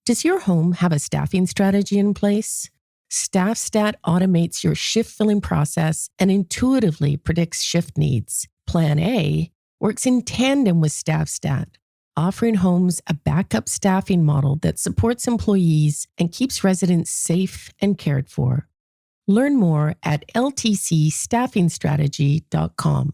Does your home have a staffing strategy in place? StaffStat automates your shift filling process and intuitively predicts shift needs. Plan A works in tandem with StaffStat, offering homes a backup staffing model that supports employees and keeps residents safe and cared for. Learn more at ltcstaffingstrategy.com.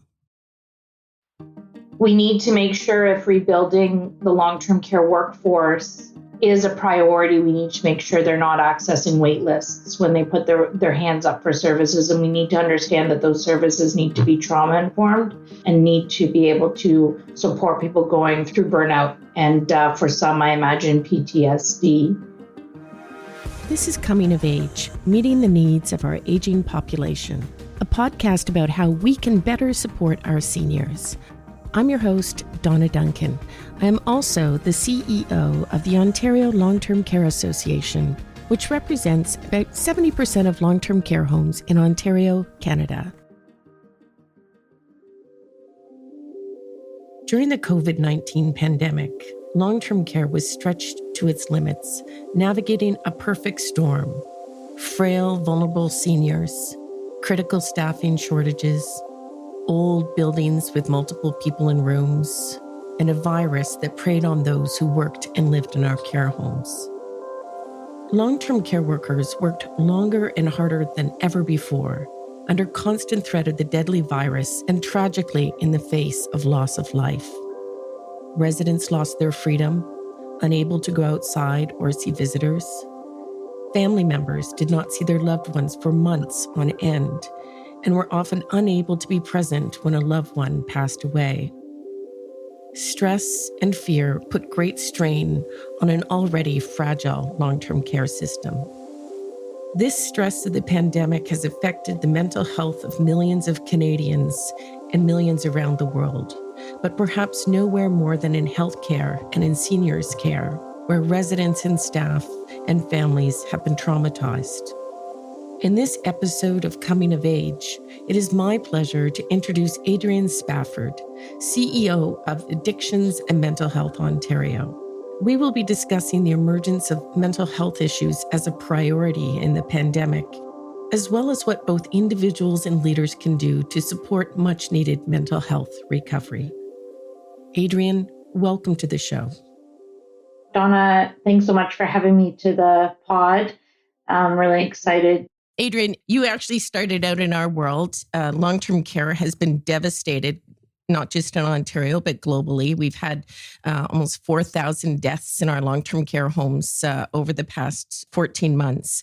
We need to make sure if rebuilding the long-term care workforce is a priority, we need to make sure they're not accessing wait lists when they put their hands up for services. And we need to understand that those services need to be trauma-informed and need to be able to support people going through burnout. And for some, I imagine PTSD. This is Coming of Age, Meeting the Needs of Our Aging Population, a podcast about how we can better support our seniors. I'm your host, Donna Duncan. I am also the CEO of the Ontario Long-Term Care Association, which represents about 70% of long-term care homes in Ontario, Canada. During the COVID-19 pandemic, long-term care was stretched to its limits, navigating a perfect storm. Frail, vulnerable seniors, critical staffing shortages, old buildings with multiple people in rooms, and a virus that preyed on those who worked and lived in our care homes. Long-term care workers worked longer and harder than ever before, under constant threat of the deadly virus and tragically in the face of loss of life. Residents lost their freedom, unable to go outside or see visitors. Family members did not see their loved ones for months on end, and were often unable to be present when a loved one passed away. Stress and fear put great strain on an already fragile long-term care system. This stress of the pandemic has affected the mental health of millions of Canadians and millions around the world, but perhaps nowhere more than in healthcare and in seniors' care, where residents and staff and families have been traumatized. In this episode of Coming of Age, it is my pleasure to introduce Adrienne Spafford, CEO of Addictions and Mental Health Ontario. We will be discussing the emergence of mental health issues as a priority in the pandemic, as well as what both individuals and leaders can do to support much-needed mental health recovery. Adrienne, welcome to the show. Donna, thanks so much for having me to the pod. I'm really excited. Adrienne, you actually started out in our world. Long-term care has been devastated, not just in Ontario, but globally. We've had almost 4,000 deaths in our long-term care homes over the past 14 months.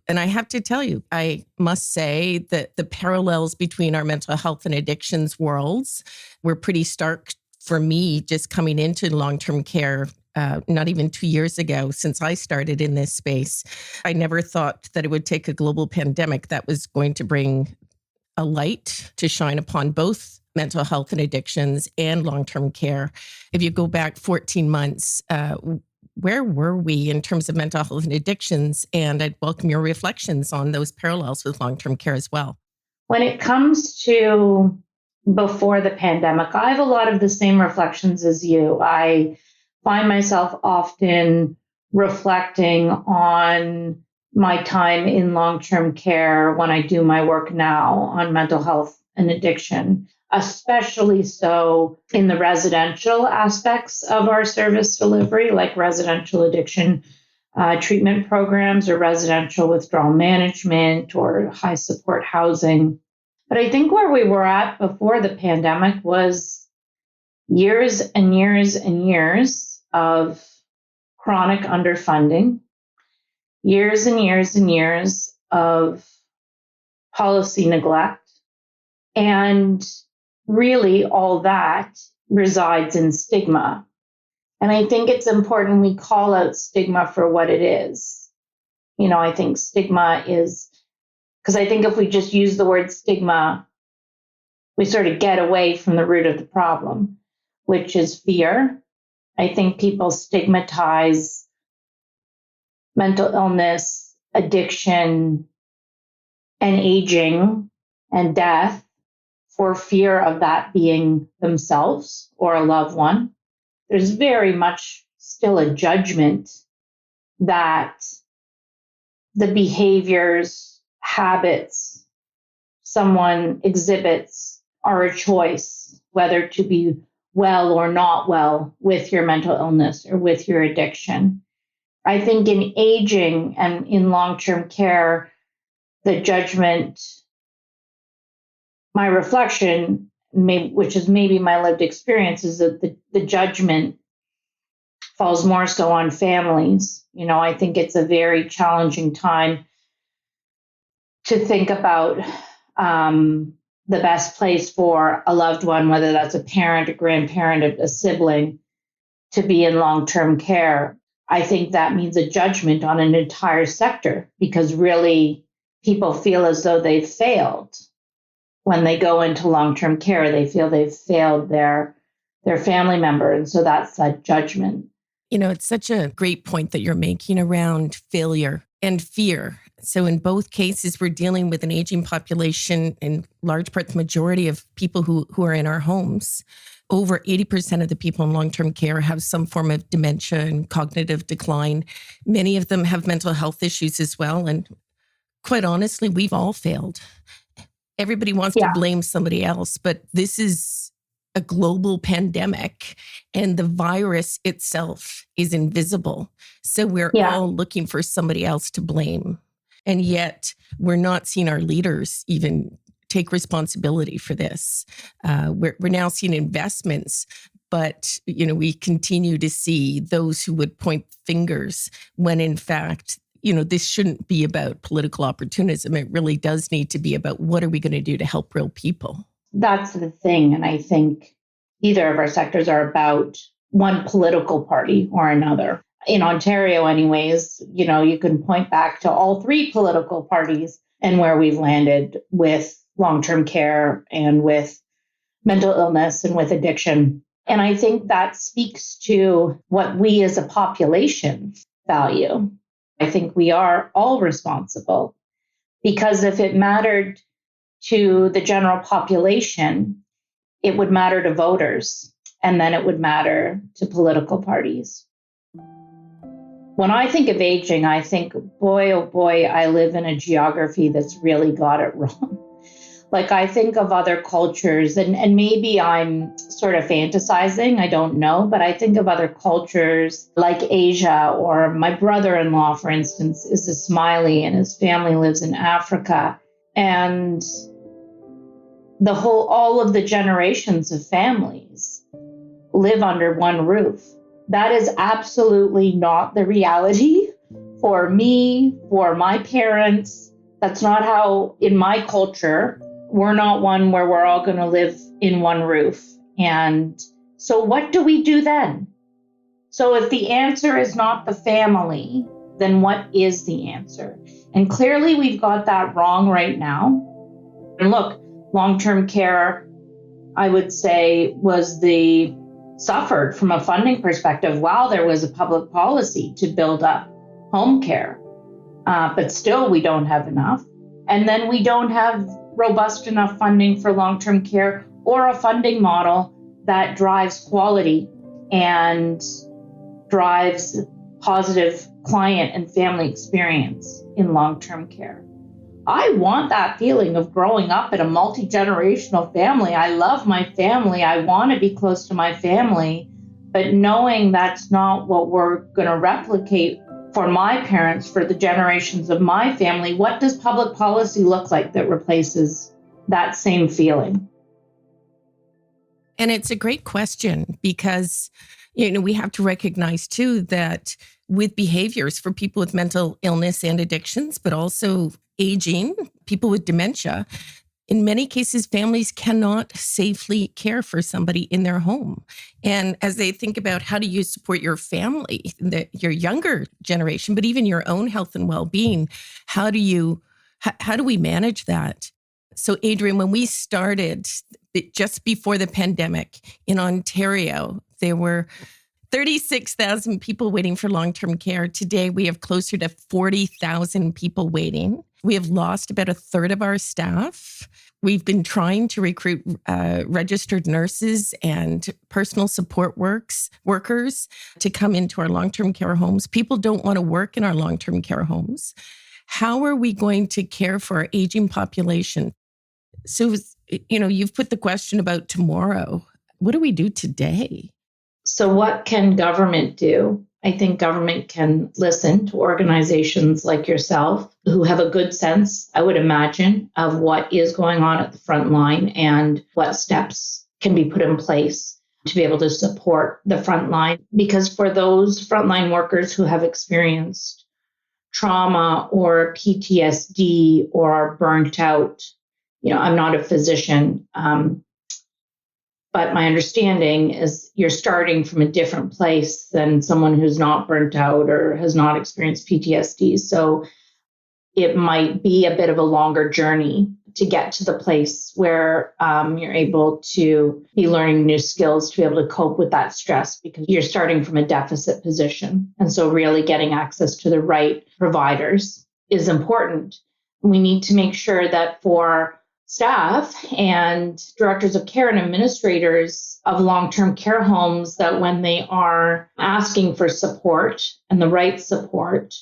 And I have to tell you, I must say that the parallels between our mental health and addictions worlds were pretty stark for me just coming into long-term care. Not even 2 years ago, since I started in this space. I never thought that it would take a global pandemic that was going to bring a light to shine upon both mental health and addictions and long-term care. If you go back 14 months, where were we in terms of mental health and addictions? And I'd welcome your reflections on those parallels with long-term care as well. When it comes to before the pandemic, I have a lot of the same reflections as you. I find myself often reflecting on my time in long-term care when I do my work now on mental health and addiction, especially so in the residential aspects of our service delivery, like residential addiction treatment programs or residential withdrawal management or high support housing. But I think where we were at before the pandemic was years and years and years of chronic underfunding, years and years and years of policy neglect. And really all that resides in stigma. And I think it's important we call out stigma for what it is. I think stigma is, because I think if we just use the word stigma, we sort of get away from the root of the problem, which is fear. I think people stigmatize mental illness, addiction, and aging and death for fear of that being themselves or a loved one. There's very much still a judgment that the behaviors, habits someone exhibits are a choice, whether to be well or not well with your mental illness or with your addiction. I think in aging and in long-term care, the judgment, my reflection, which is maybe my lived experience, is that the judgment falls more so on families. I think it's a very challenging time to think about the best place for a loved one, whether that's a parent, a grandparent, a sibling, to be in long-term care. I think that means a judgment on an entire sector, because really people feel as though they've failed. When they go into long-term care, they feel they've failed their family member. And so that's that judgment. It's such a great point that you're making around failure and fear. So in both cases, we're dealing with an aging population, in large part, the majority of people who are in our homes. Over 80% of the people in long-term care have some form of dementia and cognitive decline. Many of them have mental health issues as well. And quite honestly, we've all failed. Everybody wants to blame somebody else, but this is a global pandemic and the virus itself is invisible. So we're all looking for somebody else to blame. And yet we're not seeing our leaders even take responsibility for this. We're now seeing investments, but we continue to see those who would point fingers when in fact, this shouldn't be about political opportunism. It really does need to be about what are we going to do to help real people. That's the thing. And I think either of our sectors are about one political party or another. In Ontario, anyways, you can point back to all three political parties and where we've landed with long-term care and with mental illness and with addiction. And I think that speaks to what we as a population value. I think we are all responsible, because if it mattered to the general population, it would matter to voters, and then it would matter to political parties. When I think of aging, I think, boy, oh boy, I live in a geography that's really got it wrong. Like, I think of other cultures, and maybe I'm sort of fantasizing, I don't know, but I think of other cultures like Asia, or my brother-in-law, for instance, is a Somali and his family lives in Africa. And all of the generations of families live under one roof. That is absolutely not the reality for me, for my parents. That's not how, in my culture, we're not one where we're all going to live in one roof. And so what do we do then? So if the answer is not the family, then what is the answer? And clearly we've got that wrong right now. And look, long-term care, I would say, suffered from a funding perspective while there was a public policy to build up home care. But still, we don't have enough. And then we don't have robust enough funding for long-term care, or a funding model that drives quality and drives positive client and family experience in long-term care. I want that feeling of growing up in a multi-generational family. I love my family. I want to be close to my family, but knowing that's not what we're going to replicate for my parents, for the generations of my family, what does public policy look like that replaces that same feeling? And it's a great question, because, we have to recognize too that with behaviors for people with mental illness and addictions, but also aging, people with dementia, in many cases, families cannot safely care for somebody in their home. And as they think about how do you support your family, your younger generation, but even your own health and well-being, how do we manage that? So Adrienne, when we started just before the pandemic in Ontario, there were 36,000 people waiting for long-term care. Today, we have closer to 40,000 people waiting. We have lost about a third of our staff. We've been trying to recruit registered nurses and personal support workers to come into our long-term care homes. People don't want to work in our long-term care homes. How are we going to care for our aging population? So, you've put the question about tomorrow. What do we do today? So what can government do? I think government can listen to organizations like yourself who have a good sense, I would imagine, of what is going on at the front line and what steps can be put in place to be able to support the front line. Because for those frontline workers who have experienced trauma or PTSD or are burnt out, I'm not a physician, but my understanding is you're starting from a different place than someone who's not burnt out or has not experienced PTSD. So it might be a bit of a longer journey to get to the place where you're able to be learning new skills to be able to cope with that stress, because you're starting from a deficit position. And so really getting access to the right providers is important. We need to make sure that for staff and directors of care and administrators of long-term care homes, that when they are asking for support and the right support,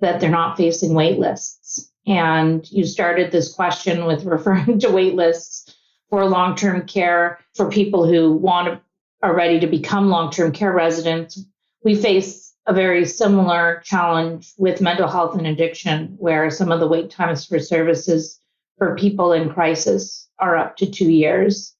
that they're not facing wait lists. And you started this question with referring to wait lists for long-term care for people who are ready to become long-term care residents. We face a very similar challenge with mental health and addiction, where some of the wait times for services for people in crisis are up to 2 years.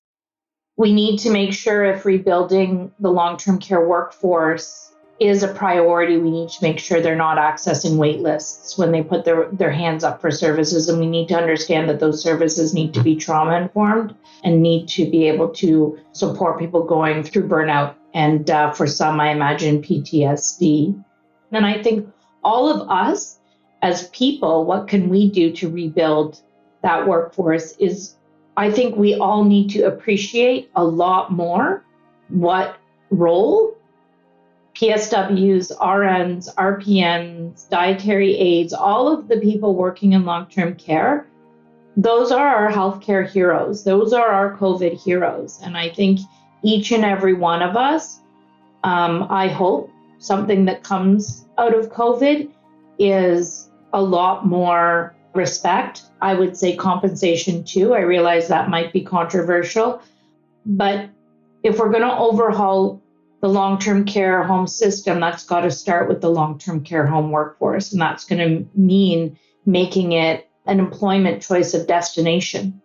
We need to make sure if rebuilding the long-term care workforce is a priority, we need to make sure they're not accessing wait lists when they put their hands up for services. And we need to understand that those services need to be trauma-informed and need to be able to support people going through burnout. And for some, I imagine PTSD. And I think all of us as people, what can we do to rebuild that workforce is, I think we all need to appreciate a lot more what role PSWs, RNs, RPNs, dietary aides, all of the people working in long-term care, those are our healthcare heroes. Those are our COVID heroes. And I think each and every one of us, I hope something that comes out of COVID is a lot more respect. I would say compensation too. I realize that might be controversial, but if we're going to overhaul the long-term care home system, that's got to start with the long-term care home workforce. And that's going to mean making it an employment choice of destination.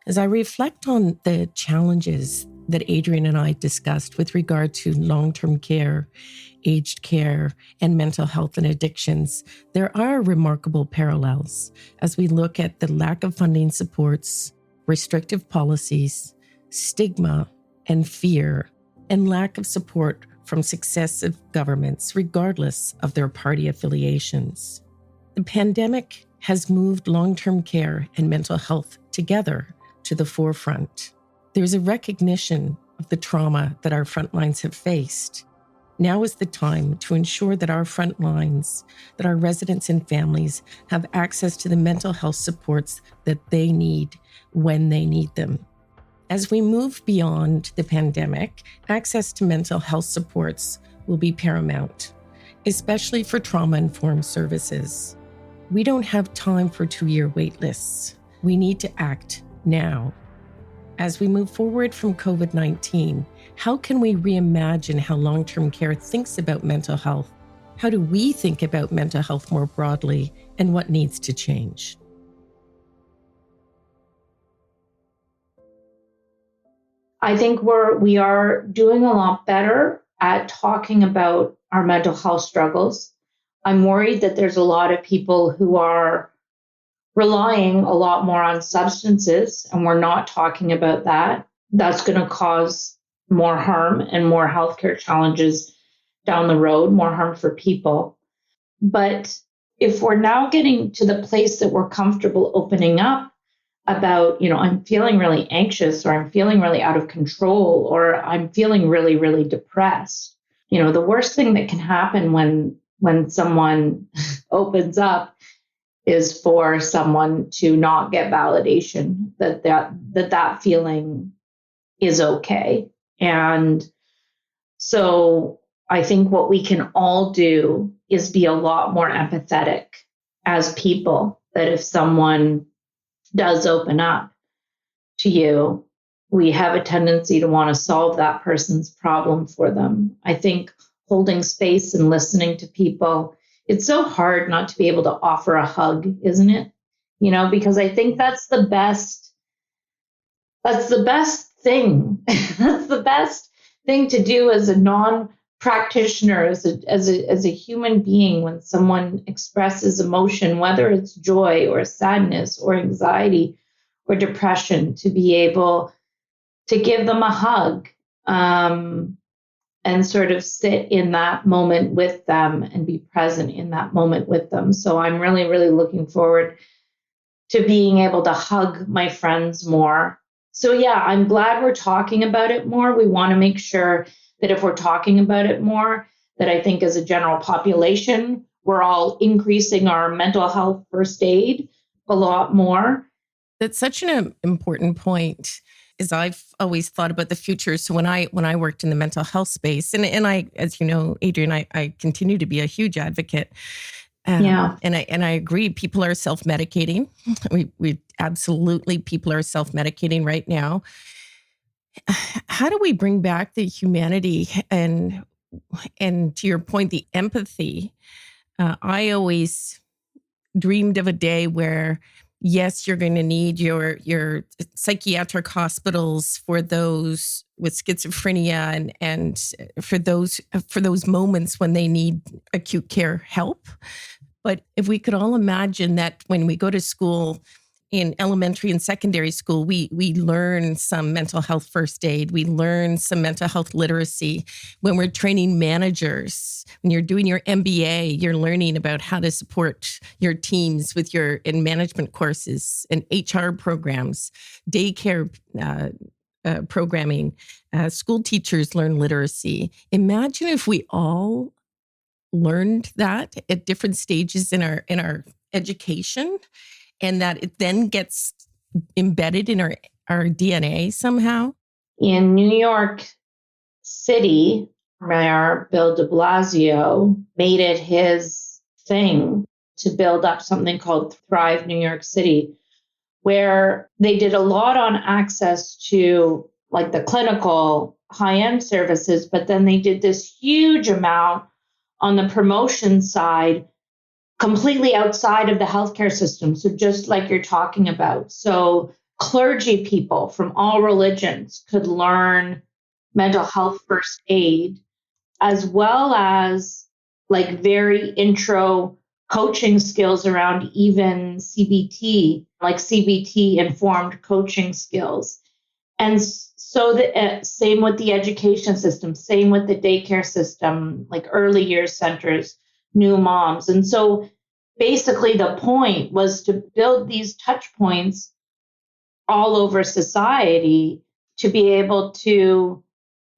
As I reflect on the challenges that Adrienne and I discussed with regard to long-term care, aged care, and mental health and addictions, there are remarkable parallels as we look at the lack of funding supports, restrictive policies, stigma and fear, and lack of support from successive governments, regardless of their party affiliations. The pandemic has moved long-term care and mental health together to the forefront. There's a recognition of the trauma that our front lines have faced. Now is the time to ensure that our front lines, that our residents and families have access to the mental health supports that they need when they need them. As we move beyond the pandemic, access to mental health supports will be paramount, especially for trauma-informed services. We don't have time for 2-year wait lists. We need to act now. As we move forward from COVID-19, how can we reimagine how long-term care thinks about mental health? How do we think about mental health more broadly, and what needs to change? I think we are doing a lot better at talking about our mental health struggles. I'm worried that there's a lot of people who are relying a lot more on substances, and we're not talking about that. That's going to cause more harm and more healthcare challenges down the road, more harm for people. But if we're now getting to the place that we're comfortable opening up about, I'm feeling really anxious, or I'm feeling really out of control, or I'm feeling really, really depressed. The worst thing that can happen when someone opens up is for someone to not get validation that feeling is okay. And so I think what we can all do is be a lot more empathetic as people, that if someone does open up to you, we have a tendency to want to solve that person's problem for them. I think holding space and listening to people, it's so hard not to be able to offer a hug, isn't it? Because I think that's the best thing. That's the best thing to do as a non-practitioner, as a human being. When someone expresses emotion, whether it's joy or sadness or anxiety or depression, to be able to give them a hug, and sort of sit in that moment with them and be present in that moment with them. So I'm really, really looking forward to being able to hug my friends more. So yeah, I'm glad we're talking about it more. We want to make sure that if we're talking about it more, that I think as a general population, we're all increasing our mental health first aid a lot more. That's such an important point. Is I've always thought about the future. So when I worked in the mental health space, and I, as you know, Adrienne, I continue to be a huge advocate. Yeah. And I agree. People are self-medicating. We absolutely, people are self-medicating right now. How do we bring back the humanity and to your point, the empathy? I always dreamed of a day where, yes, you're going to need your psychiatric hospitals for those with schizophrenia and for those moments when they need acute care help. But if we could all imagine that when we go to school, in elementary and secondary school, we learn some mental health first aid. We learn some mental health literacy. When we're training managers, when you're doing your MBA, you're learning about how to support your teams with your in management courses and HR programs, daycare programming. School teachers learn literacy. Imagine if we all learned that at different stages in our education, and that it then gets embedded in our DNA somehow. In New York City, Mayor Bill de Blasio made it his thing to build up something called Thrive New York City, where they did a lot on access to like the clinical high-end services, but then they did this huge amount on the promotion side, completely outside of the healthcare system. So just like you're talking about. So clergy people from all religions could learn mental health first aid, as well as like very intro coaching skills around even CBT, like CBT informed coaching skills. And so the same with the education system, same with the daycare system, like early years centers, new moms. And so basically the point was to build these touch points all over society to be able to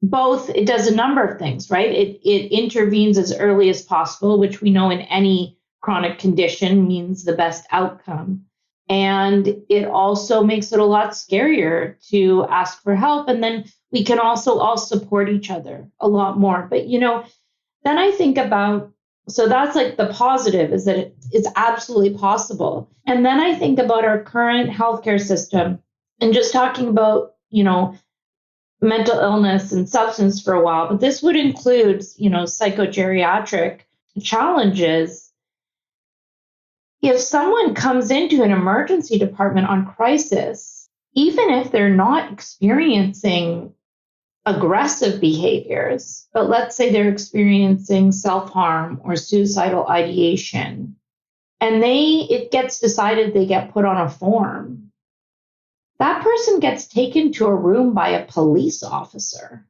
both, it does a number of things, right? It intervenes as early as possible, which we know in any chronic condition means the best outcome. And it also makes it a lot scarier to ask for help. And then we can also all support each other a lot more. But, then I think about, so that's like the positive, is that it's absolutely possible. And then I think about our current healthcare system and just talking about, mental illness and substance for a while, but this would include, psychogeriatric challenges. If someone comes into an emergency department on crisis, even if they're not experiencing aggressive behaviors, but let's say they're experiencing self-harm or suicidal ideation, and it gets decided they get put on a form, that person gets taken to a room by a police officer,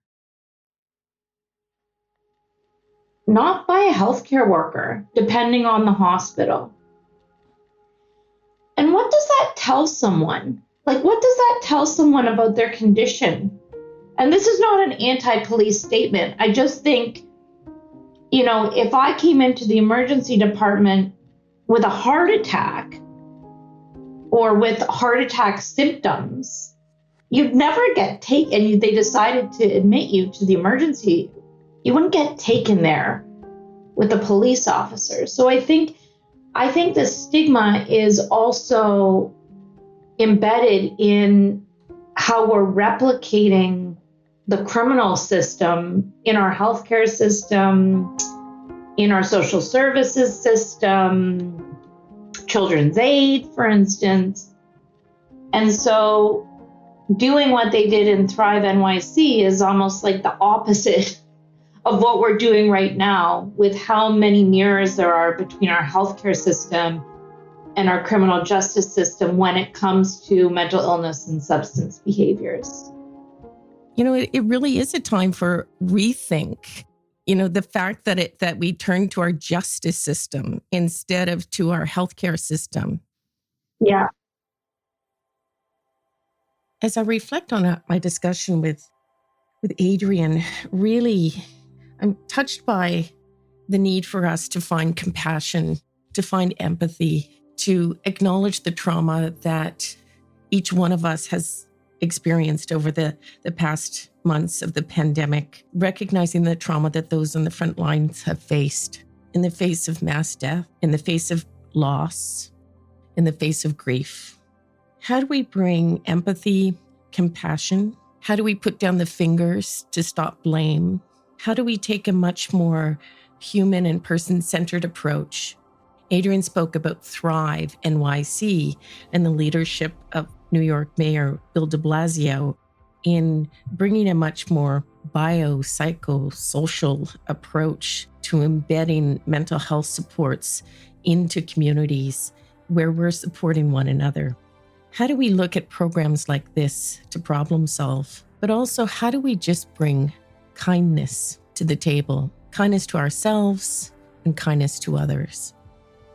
not by a healthcare worker, depending on the hospital. And what does that tell someone? Like, what does that tell someone about their condition? And this is not an anti-police statement. I just think, if I came into the emergency department with a heart attack or with heart attack symptoms, you'd never get taken, and they decided to admit you to the emergency, you wouldn't get taken there with a police officer. So I think the stigma is also embedded in how we're replicating the criminal system in our healthcare system, in our social services system, children's aid, for instance. And so doing what they did in Thrive NYC is almost like the opposite of what we're doing right now, with how many mirrors there are between our healthcare system and our criminal justice system when it comes to mental illness and substance behaviors. It really is a time for rethink. The fact that we turn to our justice system instead of to our healthcare system. Yeah. As I reflect on my discussion with Adrienne, really, I'm touched by the need for us to find compassion, to find empathy, to acknowledge the trauma that each one of us has experienced over the past months of the pandemic, recognizing the trauma that those on the front lines have faced in the face of mass death, in the face of loss, in the face of grief. How do we bring empathy, compassion? How do we put down the fingers to stop blame? How do we take a much more human and person-centered approach? Adrienne spoke about Thrive NYC and the leadership of New York Mayor Bill de Blasio in bringing a much more biopsychosocial approach to embedding mental health supports into communities where we're supporting one another. How do we look at programs like this to problem solve? But also, how do we just bring kindness to the table, kindness to ourselves and kindness to others?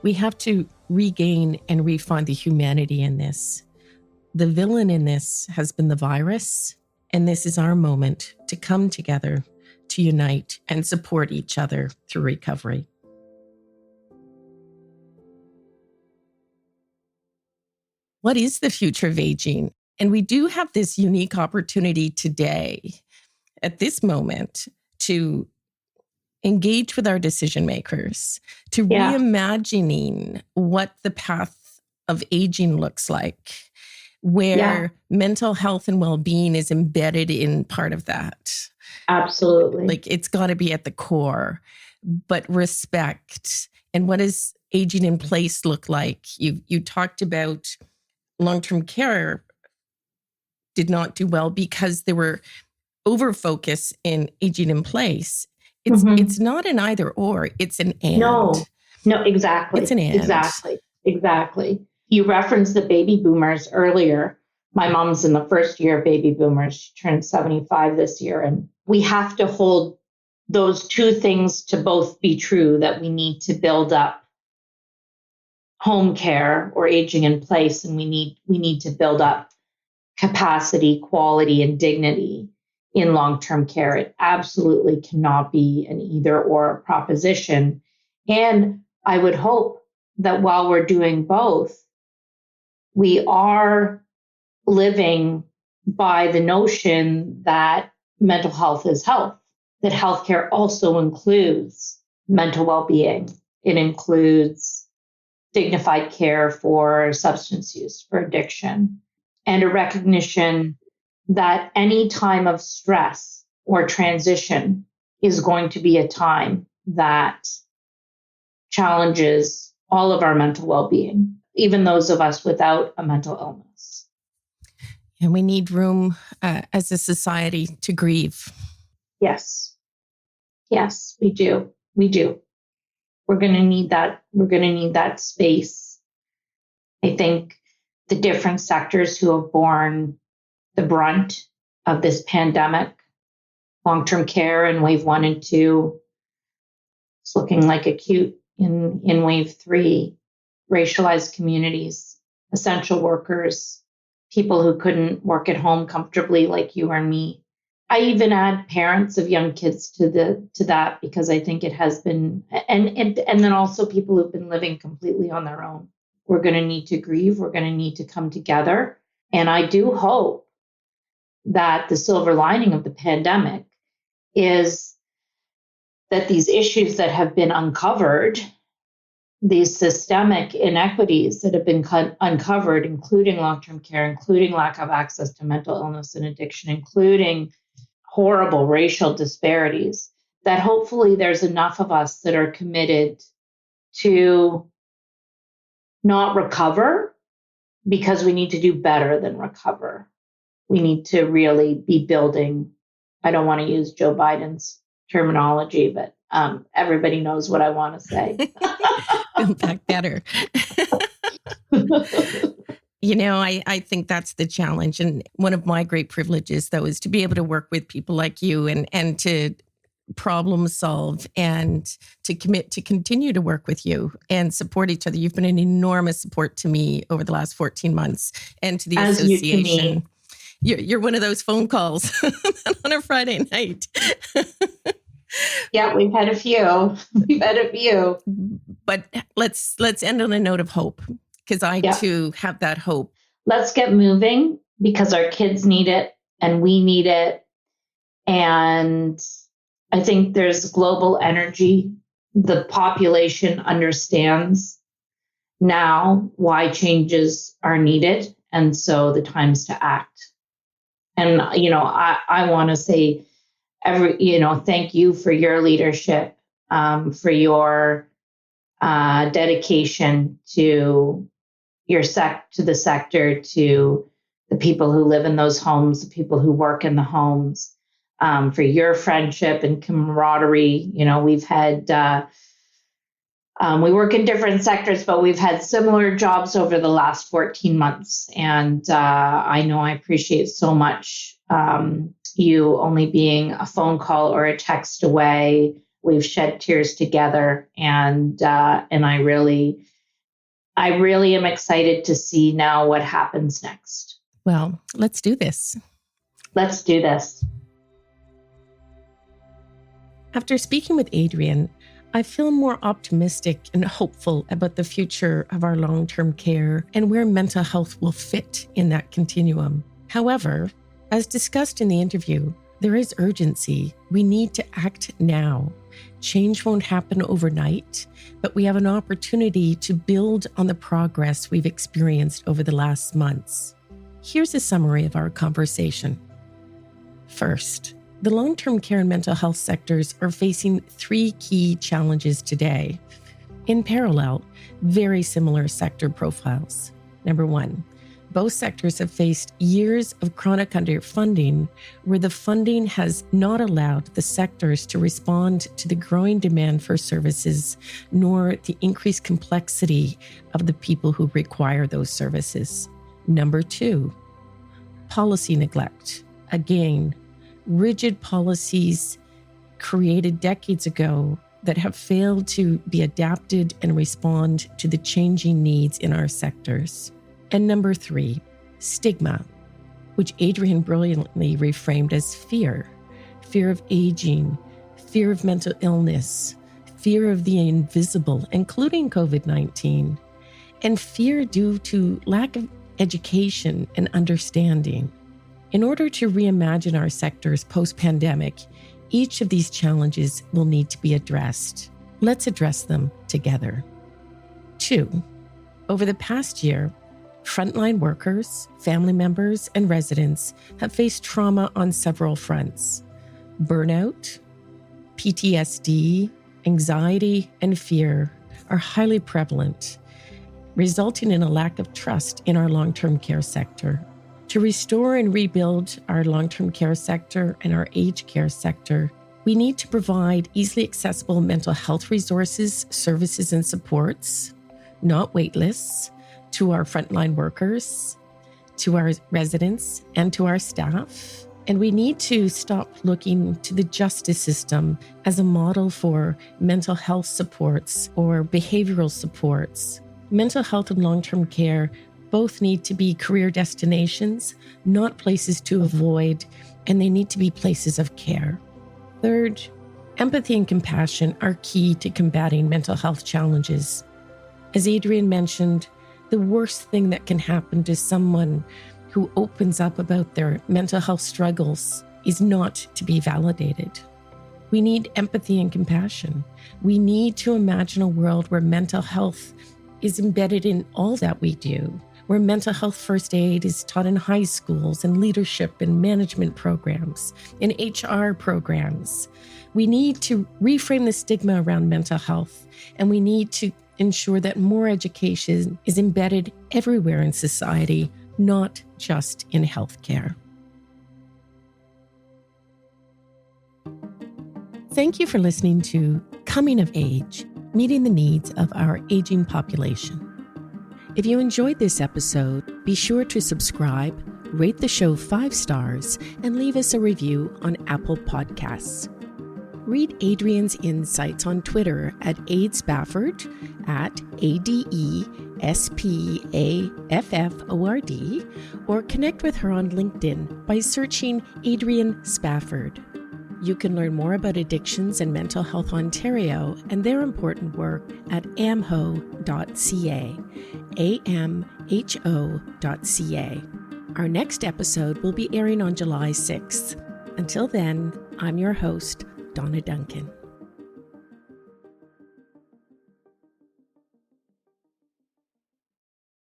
We have to regain and refine the humanity in this. The villain in this has been the virus, and this is our moment to come together, to unite and support each other through recovery. What is the future of aging? And we do have this unique opportunity today, at this moment, to engage with our decision makers, to reimagining what the path of aging looks like, where mental health and well-being is embedded in part of that. Absolutely. Like, it's got to be at the core, but respect. And what does aging in place look like? You talked about long-term care did not do well because there were over-focus in aging in place. It's not an either or, it's an and. No, exactly. It's an and. Exactly. You referenced the baby boomers earlier. My mom's in the first year of baby boomers. She turned 75 this year. And we have to hold those two things to both be true, that we need to build up home care or aging in place, and we need to build up capacity, quality, and dignity in long-term care. It absolutely cannot be an either or proposition. And I would hope that while we're doing both, we are living by the notion that mental health is health, that healthcare also includes mental well-being. It includes dignified care for substance use, for addiction, and a recognition that any time of stress or transition is going to be a time that challenges all of our mental well-being, even those of us without a mental illness. And we need room as a society to grieve. Yes, we do. We're going to need that. We're going to need that space. I think the different sectors who have borne the brunt of this pandemic, long-term care in wave 1 and 2, it's looking like acute in wave 3, racialized communities, essential workers, people who couldn't work at home comfortably like you or me. I even add parents of young kids to that because I think it has been, and then also people who've been living completely on their own. We're going to need to grieve. We're going to need to come together. And I do hope that the silver lining of the pandemic is that these issues that have been uncovered, these systemic inequities that have been uncovered, including long-term care, including lack of access to mental illness and addiction, including horrible racial disparities, that hopefully there's enough of us that are committed to not recover, because we need to do better than recover. We need to really be building. I don't want to use Joe Biden's terminology, but everybody knows what I want to say. Build back better. I think that's the challenge. And one of my great privileges, though, is to be able to work with people like you and to problem solve and to commit to continue to work with you and support each other. You've been an enormous support to me over the last 14 months and to the As association. You to me. You're one of those phone calls on a Friday night. Yeah, we've had a few. But let's end on a note of hope, because I too have that hope. Let's get moving, because our kids need it and we need it. And I think there's global energy. The population understands now why changes are needed. And so the time's to act. And, I want to say thank you for your leadership, for your dedication to the sector, to the people who live in those homes, the people who work in the homes, for your friendship and camaraderie. We've had, we work in different sectors, but we've had similar jobs over the last 14 months. And I know I appreciate so much you only being a phone call or a text away. We've shed tears together, and I really am excited to see now what happens next. Well, let's do this. Let's do this. After speaking with Adrienne, I feel more optimistic and hopeful about the future of our long-term care and where mental health will fit in that continuum. However, as discussed in the interview, there is urgency. We need to act now. Change won't happen overnight, but we have an opportunity to build on the progress we've experienced over the last months. Here's a summary of our conversation. First, the long-term care and mental health sectors are facing 3 key challenges today. In parallel, very similar sector profiles. Number 1, both sectors have faced years of chronic underfunding, where the funding has not allowed the sectors to respond to the growing demand for services, nor the increased complexity of the people who require those services. Number 2, policy neglect. Again, rigid policies created decades ago that have failed to be adapted and respond to the changing needs in our sectors. And number 3, stigma, which Adrienne brilliantly reframed as fear of aging, fear of mental illness, fear of the invisible, including COVID-19, and fear due to lack of education and understanding. In order to reimagine our sectors post-pandemic, each of these challenges will need to be addressed. Let's address them together. 2, over the past year, frontline workers, family members, and residents have faced trauma on several fronts. Burnout, PTSD, anxiety, and fear are highly prevalent, resulting in a lack of trust in our long-term care sector. To restore and rebuild our long-term care sector and our aged care sector, we need to provide easily accessible mental health resources, services, and supports, not wait lists, to our frontline workers, to our residents, and to our staff. And we need to stop looking to the justice system as a model for mental health supports or behavioral supports. Mental health and long-term care Both need to be career destinations, not places to avoid, and they need to be places of care. Third, empathy and compassion are key to combating mental health challenges. As Adrienne mentioned, the worst thing that can happen to someone who opens up about their mental health struggles is not to be validated. We need empathy and compassion. We need to imagine a world where mental health is embedded in all that we do, where mental health first aid is taught in high schools and leadership and management programs, in HR programs. We need to reframe the stigma around mental health, and we need to ensure that more education is embedded everywhere in society, not just in healthcare. Thank you for listening to Coming of Age, Meeting the Needs of Our Aging Population. If you enjoyed this episode, be sure to subscribe, rate the show 5 stars, and leave us a review on Apple Podcasts. Read Adrienne's insights on Twitter at Spafford, at ADESPAFFORD, or connect with her on LinkedIn by searching Adrienne Spafford. You can learn more about Addictions and Mental Health Ontario and their important work at amho.ca, amho.ca. Our next episode will be airing on July 6th. Until then, I'm your host, Donna Duncan.